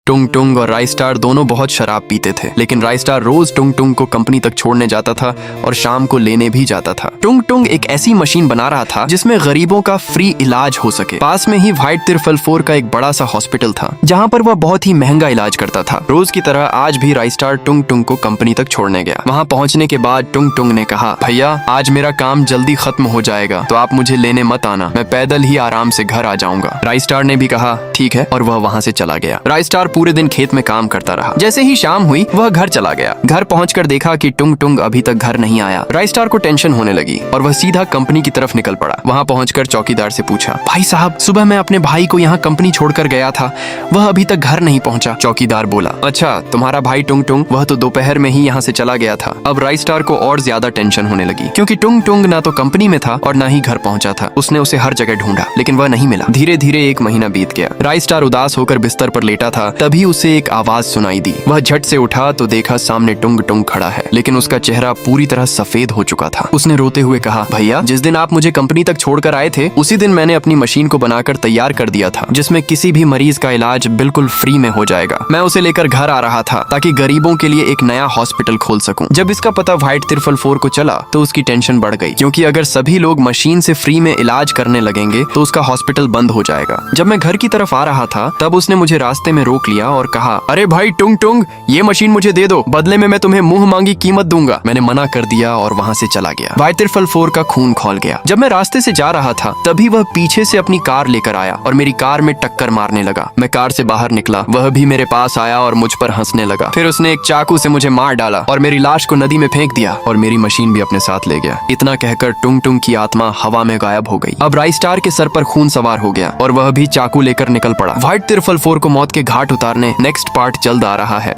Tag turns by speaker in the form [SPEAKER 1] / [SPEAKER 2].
[SPEAKER 1] टुंग टुंग और राई स्टार दोनों बहुत शराब पीते थे, लेकिन राई स्टार रोज टुंग टुंग को कंपनी तक छोड़ने जाता था और शाम को लेने भी जाता था। टुंग टुंग एक ऐसी मशीन बना रहा था जिसमें गरीबों का फ्री इलाज हो सके। पास में ही व्हाइट तिरफल 4 का एक बड़ा सा हॉस्पिटल था जहाँ पर वह बहुत ही महंगा इलाज करता था। रोज की तरह आज भी राई स्टार टुंग टुंग को कंपनी तक छोड़ने गया। वहाँ पहुँचने के बाद टुंग टुंग ने कहा, भैया आज मेरा काम जल्दी खत्म हो जाएगा तो आप मुझे लेने मत आना, मैं पैदल ही आराम से घर आ जाऊंगा। राई स्टार ने भी कहा ठीक है और वह वहाँ से चला गया। राई स्टार पूरे दिन खेत में काम करता रहा। जैसे ही शाम हुई वह घर चला गया। घर पहुंचकर देखा कि टुंग टुंग अभी तक घर नहीं आया। राई स्टार को टेंशन होने लगी और वह सीधा कंपनी की तरफ निकल पड़ा। वहां पहुंचकर चौकीदार से पूछा, भाई साहब सुबह मैं अपने भाई को यहाँ कंपनी छोड़कर गया था, वह अभी तक घर नहीं पहुंचा। चौकीदार बोला, अच्छा तुम्हारा भाई टुंग टुंग, वह तो दोपहर में ही यहाँ से चला गया था। अब राई स्टार को और ज्यादा टेंशन होने लगी क्योंकि टुंग टुंग ना तो कंपनी में था और ना ही घर पहुंचा था। उसने उसे हर जगह ढूंढा लेकिन वह नहीं मिला। धीरे धीरे 1 महीना बीत गया। राई स्टार उदास होकर बिस्तर पर लेटा था, तभी उसे एक आवाज सुनाई दी। वह झट से उठा तो देखा सामने टुंग टुंग खड़ा है, लेकिन उसका चेहरा पूरी तरह सफेद हो चुका था। उसने रोते हुए कहा, भैया जिस दिन आप मुझे कंपनी तक छोड़कर आए थे उसी दिन मैंने अपनी मशीन को बनाकर तैयार कर दिया था जिसमें किसी भी मरीज का इलाज बिल्कुल फ्री में हो जाएगा। मैं उसे लेकर घर आ रहा था ताकि गरीबों के लिए एक नया हॉस्पिटल खोल सकूं। जब इसका पता व्हाइट तिरफल 4 को चला तो उसकी टेंशन बढ़ गई क्योंकि अगर सभी लोग मशीन से फ्री में इलाज करने लगेंगे तो उसका हॉस्पिटल बंद हो जाएगा। जब मैं घर की तरफ आ रहा था तब उसने मुझे रास्ते में रोक लिया और कहा, अरे भाई टुंग टुंग, ये मशीन मुझे दे दो, बदले में मैं तुम्हें मुंह मांगी कीमत दूंगा। मैंने मना कर दिया और वहाँ से चला गया। व्हाइट तिरफल 4 का खून खौल गया। जब मैं रास्ते से जा रहा था तभी वह पीछे से अपनी कार लेकर आया और मेरी कार में टक्कर मारने लगा। मैं कार से बाहर निकला, वह भी मेरे पास आया और मुझ पर हंसने लगा। फिर उसने एक चाकू से मुझे मार डाला और मेरी लाश को नदी में फेंक दिया और मेरी मशीन भी अपने साथ ले गया। इतना कहकर टुंग टुंग की आत्मा हवा में गायब हो गई। अब राई स्टार के सर पर खून सवार हो गया और वह भी चाकू लेकर निकल पड़ा। व्हाइट तिरफल 4 को मौत के घाट उतारने नेक्स्ट पार्ट जल्द आ रहा है।